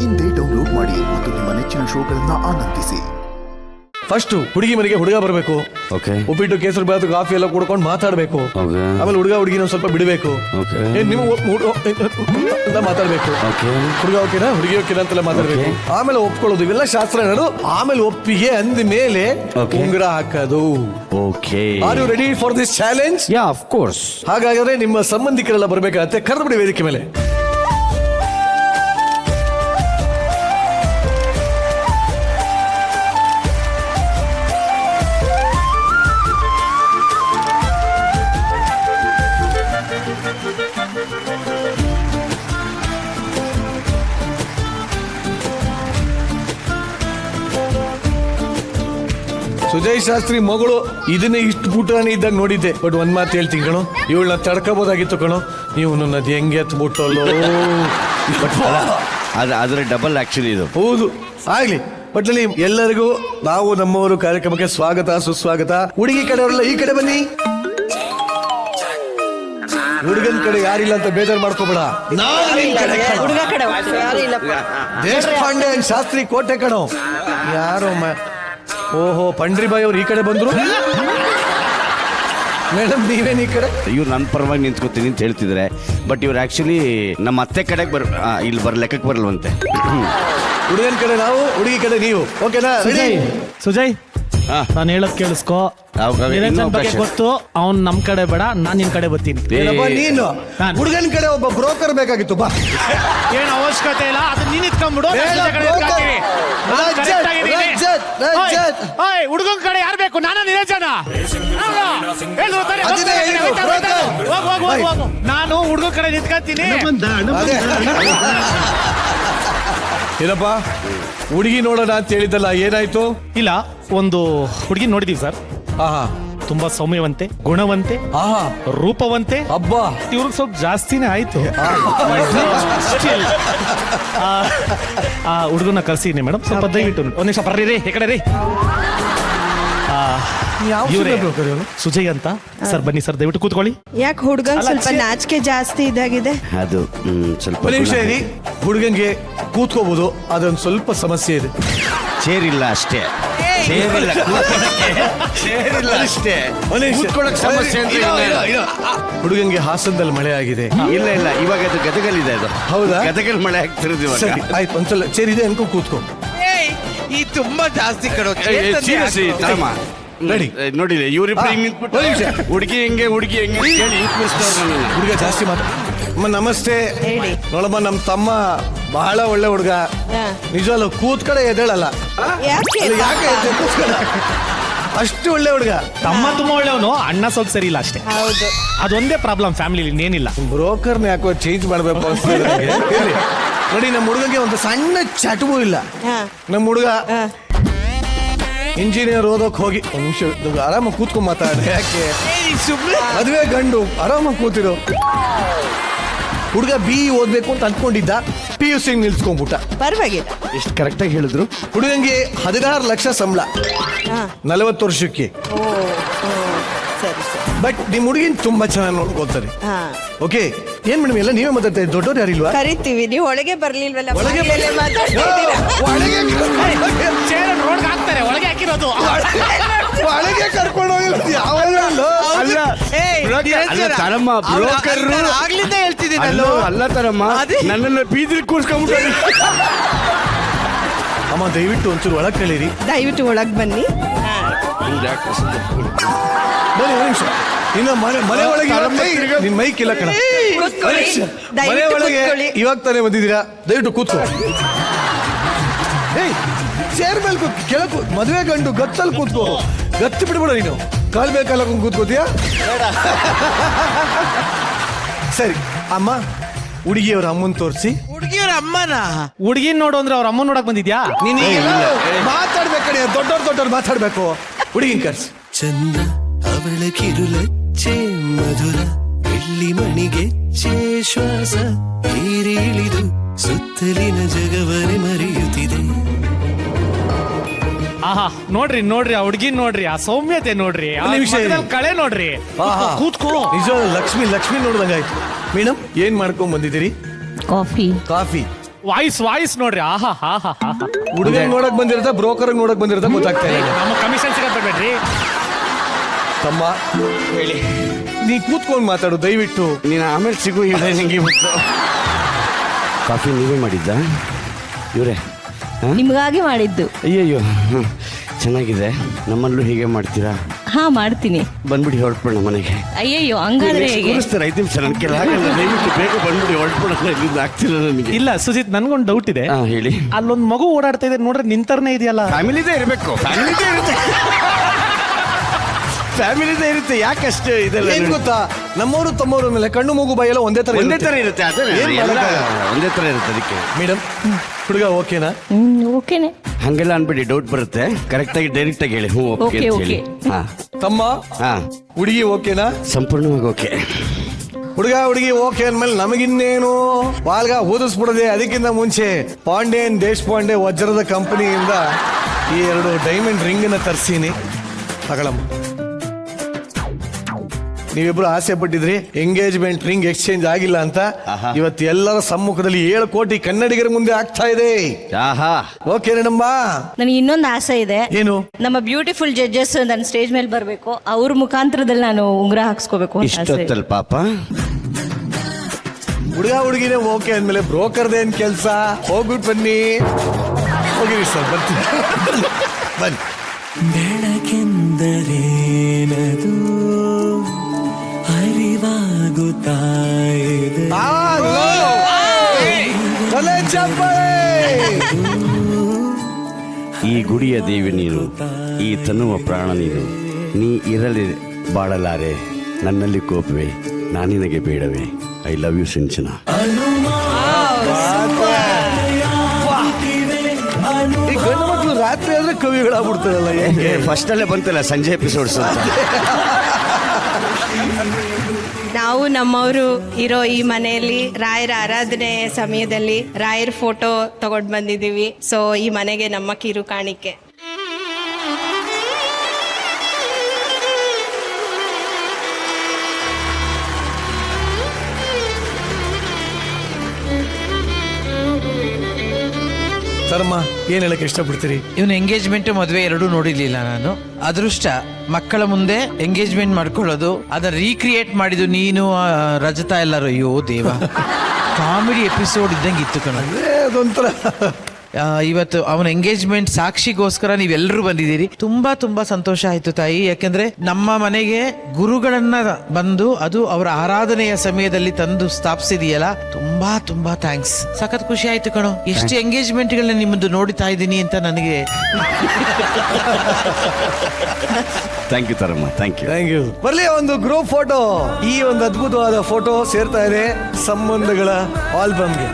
ಇಂದೇ ಡೌನ್ಲೋಡ್ ಮಾಡಿ ಮತ್ತು ನಿಮ್ಮ ನೆಚ್ಚಿನ ಶೋಗಳನ್ನ ಆನಂದಿಸಿ. ಫಸ್ಟ್ ಹುಡುಗಿ ಮನೆಗೆ ಹುಡುಗ ಬರಬೇಕು. ಉಪ್ಪಿಟ್ಟು ಕೇಸರಿ ಬಾತು ಕಾಫಿ ಎಲ್ಲ ಕುಡ್ಕೊಂಡು ಮಾತಾಡ್ಬೇಕು. ಆಮೇಲೆ ಹುಡುಗ ಹುಡುಗಿನ ಸ್ವಲ್ಪ ಬಿಡಬೇಕು. ಮಾತಾಡ್ಬೇಕು. ಹುಡುಗ ಓಕೆನಾ ಹುಡುಗಿ ಓಕೆನಾ ಅಂತೆಲ್ಲ ಮಾತಾಡ್ಬೇಕು. ಆಮೇಲೆ ಒಪ್ಕೊಳ್ಳೋದು ಇವೆಲ್ಲ ಶಾಸ್ತ್ರಗಳು. ಆಮೇಲೆ ಒಪ್ಪಿಗೆ ಅಂದ ಮೇಲೆ ಉಂಗುರ ಹಾಕೋದು. Are you ready for this challenge? Yeah of course. ಹಾಗಾದ್ರೆ ನಿಮ್ಮ ಸಂಬಂಧಿಕರೆಲ್ಲ ಬರ್ಬೇಕಾಗತ್ತೆ. ಕರೆದು ಬಿಡಿ ವೇದಿಕೆ ಮೇಲೆ. ಸುಜಯ್ ಶಾಸ್ತ್ರಿ ಮಗಳು ಇದನ್ನ ಇಷ್ಟು ಪುಟಾಣಿ ಇದ್ದಾಗ ನೋಡಿದ್ದೆ. ಬಟ್ ಒಂದ್ ಮಾತು ಹೇಳ್ತೀನಿ ಕಣೋ, ಇವಳನ್ನ ತಡ್ಕೋಬೋದಾಗಿತ್ತು ಕಣೋ. ನೀವು ನನ್ನದು ಹೆಂಗೆ ಎತ್ಬಿಟ್ಟಲ್ಲೋ. ಅದರ ಡಬಲ್ ಆಕ್ಚುಲಿ ಇದು. ಹೌದು ಆಗ್ಲಿ. ಬಟ್ ಅಲ್ಲಿ ಎಲ್ಲರಿಗೂ ನಾವು ನಮ್ಮವರು ಕಾರ್ಯಕ್ರಮಕ್ಕೆ ಸ್ವಾಗತ ಸುಸ್ವಾಗತ. ಹುಡುಗಿ ಕಡೆಯವರೆಲ್ಲ ಈ ಕಡೆ ಬನ್ನಿ. ಹುಡುಗನ ಕಡೆ ಯಾರಿಲ್ಲ ಅಂತ ಬೇಜಾರು ಮಾಡ್ಕೋಬೇಡ. ದೇಶಪಾಂಡೆ ಶಾಸ್ತ್ರಿ ಕೋಟೆ ಕಣೋ. ಯಾರೋ ಓಹೋ ಪಂಡ್ರಿಬಾಯಿ ಅವ್ರು ಈ ಕಡೆ ಬಂದ್ರು. ಮೇಡಮ್ ನೀವೇನ್ ಈ ಕಡೆ? ಇವ್ರು ನನ್ನ ಪರವಾಗಿ ನಿಂತ್ಕೋತೀನಿ ಅಂತ ಹೇಳ್ತಿದ್ರೆ, ಬಟ್ ಇವ್ರು ಆಕ್ಚುಲಿ ನಮ್ಮ ಅತ್ತೆ ಕಡೆಗೆ ಇಲ್ಲಿ ಲೆಕ್ಕಕ್ಕೆ ಬರಲ್ವಂತೆ. ಹುಡುಗನ ಕಡೆ ನಾವು, ಹುಡುಗಿ ಕಡೆ ನೀವು. ಓಕೆನಾ? ಸುಜಯ್ ನಾನು ಹೇಳೋದ್ ಕೇಳಿಸ್ಕೋ. ಗೊತ್ತು ಅವ್ನ್ ನಮ್ ಕಡೆ ಬೇಡ, ನಾನ್ ನಿನ್ ಕಡೆ ಬರ್ತೀನಿ. ನೀನು ಹುಡುಗನ ಕಡೆ ಒಬ್ಬ ಬ್ರೋಕರ್ ಬೇಕಾಗಿತ್ತು. ಬಾ, ಏನ್ ಅವಶ್ಯಕತೆ ಇಲ್ಲ, ಅದು ನೀನ್ ಇಟ್ಕೊಂಡ್ಬಿಡು. ಹುಡುಗನ ಕಡೆ ಯಾರು ಬೇಕು? ನಾನ ನಿರಂಜನ. ನಾನು ಹುಡುಗನ ಕಡೆ ನಿಂತ್ಕೊತೀನಿ. ಏನಪ್ಪ ಹುಡುಗಿ ನೋಡೋಣ ಅಂತ ಹೇಳಿದ್ದಲ್ಲ, ಏನಾಯ್ತು? ಇಲ್ಲ, ಒಂದು ಹುಡುಗಿ ನೋಡಿದೀವಿ ಸರ್. ತುಂಬಾ ಸೌಮ್ಯವಂತೆ, ಗುಣವಂತೆ, ರೂಪವಂತೆ. ಅಬ್ಬಾ, ಇವ್ರಿಗೆ ಸ್ವಲ್ಪ ಜಾಸ್ತಿನೇ ಆಯ್ತು. ಹುಡುಗನ ಕಳ್ಸಿನಿ ಮೇಡಮ್. ಸ್ವಲ್ಪ ದಯವಿಟ್ಟು ಒಂದ್ ನಿಮಿಷ ಬರ್ರಿ ರೀ, ಈ ಕಡೆ ರೀ. ಸುಜಯ್ ಅಂತ ಸರ್, ಬನ್ನಿ ಸರ್, ದಯವಿಟ್ಟು ಕೂತ್ಕೊಳ್ಳಿ. ಯಾಕೆ ಹುಡುಗನ್ ಸ್ವಲ್ಪ ನಾಚಿಕೆ ಜಾಸ್ತಿ ಇದಾಗಿದೆ? ಅದು ಸ್ವಲ್ಪ ನಿಮಿಷ ಇರಿ. ಹುಡುಗಂಗೆ ಕೂತ್ಕೋಬಹುದು, ಅದೊಂದು ಸ್ವಲ್ಪ ಸಮಸ್ಯೆ ಇದೆ. ಚೇರ್ ಇಲ್ಲ ಅಷ್ಟೇ. ಹುಡುಗಂಗೆ ಹಾಸನದಲ್ಲಿ ಮಳೆ ಆಗಿದೆ. ಇಲ್ಲ ಇಲ್ಲ, ಇವಾಗ ಅದು ಗದಗಲ್ಲಿದೆ. ಅದು ಹೌದಾ? ಗದಗಲ್ಲಿ ಮಳೆ ಆಗ್ತಿರೋದು ಇವಾಗ. ಆಯ್ತು, ಒಂದ್ಸಲ ಚೇರ್ ಇದೆ ಅನ್ಕೋ ಕೂತ್ಕೋ. ಈ ತುಂಬಾ ಜಾಸ್ತಿ ನೋಡಿಲ್ಲ ಇವ್ರಿಬ್ರು ನಿಂತ್ಬಿಟ್ಟು ಹುಡುಗಿ ಹೆಂಗೆ ಹೇಳಿ ಹುಡುಗ ಜಾಸ್ತಿ ನಮಸ್ತೆ ನೋಡಮ್ಮ, ನಮ್ ತಮ್ಮ ಬಹಳ ಒಳ್ಳೆ ಹುಡುಗ. ನಿಜವಲ್ಲ, ಕೂತ್ ಕಡೆ ಎದ್ದೇಳಲ್ಲ. ಯಾಕೆ ಅಷ್ಟು ಒಳ್ಳೆ ಹುಡುಗ. ತಮ್ಮ ತುಂಬಾ ಒಳ್ಳೆಯವನು, ಅಣ್ಣ ಸ್ವಲ್ಪ ಸರಿ ಇಲ್ಲ ಅಷ್ಟೇ. ಅದೊಂದೇ ಪ್ರಾಬ್ಲಮ್ ಫ್ಯಾಮಿಲಿ, ಇನ್ನೇನಿಲ್ಲ. ಬ್ರೋಕರ್ನ ಯಾಕೋ ಚೇಂಜ್ ಮಾಡ್ಬೇಕು ಅನ್ಸ್ತದೆ. ನೋಡಿ, ನಮ್ಮ ಹುಡುಗಗೆ ಒಂದು ಸಣ್ಣ ಚಟವೂ ಇಲ್ಲ. ನಮ್ಮ ಹುಡುಗ ಇಂಜಿನಿಯರ್ ಓದೋಕ್ ಹೋಗಿ ಒಂದು ನಿಮಿಷ ಆರಾಮಾಗಿ ಕೂತ್ಕೊಂಡ್ ಮಾತಾಡ. ಯಾಕೆ ಮದುವೆ ಗಂಡು ಆರಾಮಾಗಿ ಕೂತಿರೋ ಹುಡುಗ BE ಓದ್ಬೇಕು ಅಂತ ಅನ್ಕೊಂಡಿದ್ದ, PUC ನಿಲ್ಸ್ಕೊಂಡ್ಬಿಟ್ಟ. ಪರವಾಗಿಲ್ಲ. ಎಷ್ಟು ಕರೆಕ್ಟಾಗಿ ಹೇಳಿದ್ರು. ಹುಡುಗಂಗೆ 16 ಲಕ್ಷ ಸಂಬಳ, 40 ವರ್ಷಕ್ಕೆ. ಬಟ್ ನಿಮ್ ಹುಡುಗಿನ ತುಂಬಾ ಚೆನ್ನಾಗಿ ನೋಡ್ಕೊಳ್ತಾರೆ. ಓಕೆ, ಏನ್ ಮೇಡಮ್ ಎಲ್ಲ ನೀವೇ ಮಾತಾಡ್ತಾ ಇದ್ದೀರಿ? ದೊಡ್ಡವ್ರು ಯಾರಿಲ್ವಾ? ಕರಿತೀವಿ, ನೀವು ಒಳಗೆ ಬರ್ಲಿಲ್ವಲ್ಲ? ಒಳಗೆ ಹಾಕ್ತಾರೆ, ಒಳಗೆ ಹಾಕಿರೋದು. ಒಳಗೆ ಕರ್ಕೊಂಡು ಹೋಗಿಲ್ಲ. ಆಗ್ಲಿಂದ ಹೇಳ್ತಿದ್ದೀನಿ ಅಲ್ಲ ತರಮ್ಮ, ನನ್ನನ್ನು ಬೀದಿಲಿ ಕೂರ್ಸ್ಕೊಂಡ್ಬಿಟ್ಟು. ಅಮ್ಮ ದಯವಿಟ್ಟು ಒಂಚೂರು ಒಳಗೆ ಕಳೀರಿ. ದಯವಿಟ್ಟು ಒಳಗ್ ಬನ್ನಿ. ಬನ್ನಿ ಒಂದು ನಿಮಿಷ. ಇನ್ನು ಮನೆ ಒಳಗೆ ನಿನ್ ಮೈಕ್ ಇಲ್ಲ ಕಣ. ಮನೆ ಒಳಗೆ ಇವಾಗ ತಾನೇ ಬಂದಿದ್ದೀರಾ, ದಯವಿಟ್ಟು ಕೂತ್ಕೋ. ಚೇರ್ ಮೇಲೆ ಕೆಳಕು. ಮದುವೆ ಗಂಡು ಗತ್ತಲ್ಲಿ ಕೂತ್ಕೋ. ಗತ್ತಿ ಬಿಡ್ಬೇಡ ನೀನು. ಕಾಲ್ ಬೇಕಲ್ಲ ಕೂತ್ಕೋತೀಯಾ? ಸರಿ ಅಮ್ಮ, ಹುಡುಗಿಯವ್ರ ಅಮ್ಮನ್ ತೋರಿಸಿ. ಹುಡುಗಿಯವ್ರ ಅಮ್ಮನ? ಹುಡುಗಿನ ನೋಡು ಅಂದ್ರೆ ಅವ್ರ ಅಮ್ಮನ್ ನೋಡಕ್ ಬಂದಿದ್ಯಾ? ಮಾತಾಡ್ಬೇಕಡೆ, ದೊಡ್ಡವ್ರು ಮಾತಾಡ್ಬೇಕು. ಹುಡುಗಿನ ಕರ್ಸಿ. ಚಂದ ಅವಳ ಕಿರುಲಚ್ಚೆ ಮಧುರ, ಬೆಳ್ಳಿ ಮಣಿಗೆಚ್ಚೆ ಶ್ವಾಸ ಹೀರಿ ಇಳಿದು ಸುತ್ತಲಿನ ಜಗವನೆ ಮರೆಯುತ್ತಿದೆ. ಆಹಾ, ನೋಡ್ರಿ ಆ ಹುಡುಗಿನ ನೋಡ್ರಿ, ಆ ಸೌಮ್ಯತೆ ನೋಡ್ರಿ, ಕಳೆ ನೋಡ್ರಿ. ಕೂತ್ಕೋ. ನಿಜ ಲಕ್ಷ್ಮಿ ನೋಡ್ದಂಗಾಯ್ತು. ಮೇಡಮ್, ಏನ್ ಮಾಡ್ಕೊಂಡ್ ಬಂದಿದ್ದೀರಿ? ಕಾಫಿ. ವಾಯ್ಸ್ ನೋಡ್ರಿ ಆಹಾ ಹಾ ಹಾ ಹಾ ಹುಡುಗ ನೋಡಕ್ ಬಂದಿರ್ತಾ ಬ್ರೋಕರ್ ನೋಡಕ್ ಬಂದಿರ್ತಾ ಗೊತ್ತಾಗ್ತಾ ಇಲ್ಲ. ನಮ್ಮ ಕಮಿಷನ್ ಸಿಗತ್ ಬರ್ಬೇಡ್ರಿ. ತಮ್ಮ ಹೇಳಿ. ನೀ ಕೂತ್ಕೊಂಡು ಮಾತಾಡು ದಯವಿಟ್ಟು. ನೀನು ಆಮೇಲೆ ಸಿಗು ಇವರೇ ನಂಗೆ ಇವತ್ತು. ಕಾಫಿ ನೀವೇ ಮಾಡಿದ್ದ ಇವರೇ? ನಿಮಗಾಗಿ ಮಾಡಿದ್ದು. ಅಯ್ಯಯ್ಯೋ ಚೆನ್ನಾಗಿದೆ. ನಮ್ಮಲ್ಲೂ ಹೀಗೆ ಮಾಡ್ತೀರಾ? ಹಾ ಮಾಡ್ತೀನಿ. ಬಂದ್ಬಿಡಿ ಹೊರಟ್ಬಿಡ ಮನೆಗೆ. ಅಯ್ಯಯ್ಯೋ ಹಂಗಾದ್ರೆ ಹೇಗೆ? ಕೂರಿಸ್ತಾರೆ 5 ನಿಮಿಷ ನನ್ನ ಕೆಲ ಆಗಲ್ಲ. ದಯವಿಟ್ಟು ಬೇಗ ಬಂದ್ಬಿಡಿ ಹೊರಟ್ಬಿಡ. ಇಲ್ಲಿಂದ ಆಗ್ತಿಲ್ಲ ನನಗೆ. ಇಲ್ಲ ಸುಜಿತ್, ನನ್ಗೊಂದು ಡೌಟ್ ಇದೆ. ಹೇಳಿ. ಅಲ್ಲೊಂದು ಮಗು ಓಡಾಡ್ತಾ ಇದೆ ನೋಡ್ರೆ ನಿಂತರ್ನೇ ಇದೆಯಲ್ಲ. ಫ್ಯಾಮಿಲಿದೇ ಇರಬೇಕು. ಫ್ಯಾಮಿಲಿದೇ ಇರುತ್ತೆ. ಯಾಕಷ್ಟು ಇದೆಲ್ಲ ಏನ್ ಗೊತ್ತಾ, ನಮ್ಮವರು ತಮ್ಮವ್ರ ಮೇಲೆ ಕಣ್ಣು ಮೂಗು ಬಾಯೆಲ್ಲ ಒಂದೇ ತರ ಇರುತ್ತೆ. ಅದೇ ಏನ್ ಎಲ್ಲ ಮಾಡಕ್ಕಾಗಲ್ಲ. ಒಂದೇ ತರ ಇರುತ್ತೆ. ಅದಕ್ಕೆ ಮೇಡಮ್ ಹುಡುಗ ಓಕೆನಾ? ಓಕೆನೆ. ಹಂಗೆಲ್ಲ ಅನ್ಬಿಡಿ, ಡೌಟ್ ಬರುತ್ತೆ. ಕರೆಕ್ಟ್ ಆಗಿ ಡೈರೆಕ್ಟ್ ಆಗಿ ಹೇಳಿ ಹ್ಞೂ ಓಕೆ ಅಂತ ಹೇಳಿ. ಹಾ ತಮ್ಮ ಹಾ ಹುಡುಗಿ ಓಕೆನಾ? ಸಂಪೂರ್ಣವಾಗಿ ಓಕೆ. ಹುಡುಗಿ ಓಕೆ ಅಂದ್ಮೇಲೆ ನಮಗಿನ್ನೇನು ವಾಲ್ಗ ಓದಿಸ್ಬಿಡದೆ. ಅದಕ್ಕಿಂತ ಮುಂಚೆ ಪಾಂಡ್ಯನ್ ದೇಶಪಾಂಡೆ ವಜ್ರದ ಕಂಪನಿಯಿಂದ ಈ 2 ಡೈಮಂಡ್ ರಿಂಗ್ ನ ತರ್ಸೀನಿ. ತಗೊಳಮ್ಮ. ನೀವಿಬ್ರು ಆಸೆ ಪಟ್ಟಿದ್ರಿ ಎಂಗೇಜ್ಮೆಂಟ್ ರಿಂಗ್ ಎಕ್ಸ್ಚೇಂಜ್ ಆಗಿಲ್ಲ ಅಂತ. ಇವತ್ತು ಎಲ್ಲರ ಸಮ್ಮುಖದಲ್ಲಿ 7 ಕೋಟಿ ಕನ್ನಡಿಗರ ಮುಂದೆ ಆಗ್ತಾ ಇದೆ. ಆಹಾ ಓಕೆ ನಮ್ಮ ನನಗೆ ಇನ್ನೊಂದು ಆಸೆ ಇದೆ. ಏನು? ನಮ್ಮ ಬ್ಯೂಟಿಫುಲ್ ಜಡ್ಜಸ್ ನನ್ನ ಸ್ಟೇಜ್ ಮೇಲೆ ಬರಬೇಕು. ಅವ್ರ ಮುಖಾಂತರದಲ್ಲಿ ನಾನು ಉಂಗುರ ಹಾಕ್ಸ್ಕೋಬೇಕು ಅಂತ ಆಸೆ ಇದೆ. ಇಷ್ಟೊತ್ತಲ್ ಪಾಪ ಹುಡುಗಿನೇ ಓಕೆ ಅಂದ್ಮೇಲೆ ಬ್ರೋಕರ್ದೇನ್ ಕೆಲ್ಸ? ಹೋಗ್ಬಿಟ್ಟು ಬನ್ನಿ. ಹೋಗಿರಿ ಸರ್, ಬರ್ತೀನಿ. ಬನ್ನಿ. ಬೆಳಕೆಂದರೇನದು ಅರಿವಾಗುತ್ತಾ ಇದೆ. ತಲೆ ಚಪ್ಪಾಳೆ. ಈ ಗುಡಿಯ ದೇವಿ ನೀನು, ಈ ತನ್ನುವ ಪ್ರಾಣ ನೀನು. ನೀ ಇರಲಿ ಬಾಳಲಾರೆ, ನನ್ನಲ್ಲಿ ಕೋಪವೇ, ನಾನಿನಗೆ ಬೇಡವೇ. ಐ ಲವ್ ಯು ಸಿಂಚನ. ಈ ಗಂಡು ಮಕ್ಕಳು ರಾತ್ರಿ ಆದ್ರೆ ಕವಿಗಳಾಗ್ಬಿಡ್ತಾರಲ್ಲ. ಫಸ್ಟ್ ಅಲ್ಲೇ ಬಂತಲ್ಲ ಸಂಜೆ ಎಪಿಸೋಡ್ಸ್ ಅಂತ. ನಾವು ನಮ್ಮವರು ಇರೋ ಈ ಮನೆಯಲ್ಲಿ ರಾಯರ ಆರಾಧನೆ ಸಮಯದಲ್ಲಿ ರಾಯರ ಫೋಟೋ ತಗೊಂಡ್ ಬಂದಿದೀವಿ. ಸೊ ಈ ಮನೆಗೆ ನಮ್ಮ ಕಿರು ಕಾಣಿಕೆ. ಸರ್ಮ ಏನ್ ಹೇಳಕ್ ಇಷ್ಟಪಡ್ತೀರಿ? ಇವನ್ ಎಂಗೇಜ್ಮೆಂಟ್ ಮದುವೆ ಎರಡೂ ನೋಡಿರ್ಲಿಲ್ಲ ನಾನು. ಅದೃಷ್ಟ ಮಕ್ಕಳ ಮುಂದೆ ಎಂಗೇಜ್ಮೆಂಟ್ ಮಾಡ್ಕೊಳ್ಳೋದು, ಅದನ್ನ ರೀಕ್ರಿಯೇಟ್ ಮಾಡಿದ್ದು ನೀನು ರಜತಾ ಎಲ್ಲರೂ. ಅಯ್ಯೋ ದೇವ, ಕಾಮಿಡಿ ಎಪಿಸೋಡ್ ಇದ್ದಂಗೆ ಇತ್ತು ಕಣ. ಅದೊಂಥರ ಇವತ್ತು ಅವನ ಎಂಗೇಜ್ಮೆಂಟ್ ಸಾಕ್ಷಿಗೋಸ್ಕರ ನೀವೆಲ್ಲರೂ ಬಂದಿದ್ದೀರಿ. ತುಂಬಾ ತುಂಬಾ ಸಂತೋಷ ಆಯ್ತು ತಾಯಿ. ಯಾಕೆಂದ್ರೆ ನಮ್ಮ ಮನೆಗೆ ಗುರುಗಳನ್ನ ಬಂದು ಅದು ಅವರ ಆರಾಧನೆಯ ಸಮಯದಲ್ಲಿ ತಂದು ಸ್ಥಾಪಿಸಿದೆಯಲ್ಲ, ತುಂಬಾ ತುಂಬಾ ಥ್ಯಾಂಕ್ಸ್. ಸಖತ್ ಖುಷಿ ಆಯ್ತು ಕಣೋ. ಎಷ್ಟು ಎಂಗೇಜ್ಮೆಂಟ್ ಗಳನ್ನ ನಿಮ್ಮದು ನೋಡ್ತಾ ಇದ್ದೀನಿ ಅಂತ ನನಗೆ. ಥ್ಯಾಂಕ್ ಯು ತರಮ್ಮ, ಥ್ಯಾಂಕ್ ಯು. ಬರ್ಲಿ ಒಂದು ಗ್ರೂಪ್ ಫೋಟೋ. ಈ ಒಂದು ಅದ್ಭುತವಾದ ಫೋಟೋ ಸೇರ್ತಾ ಇದೆ ಸಂಬಂಧಗಳ ಆಲ್ಬಮ್ಗೆ.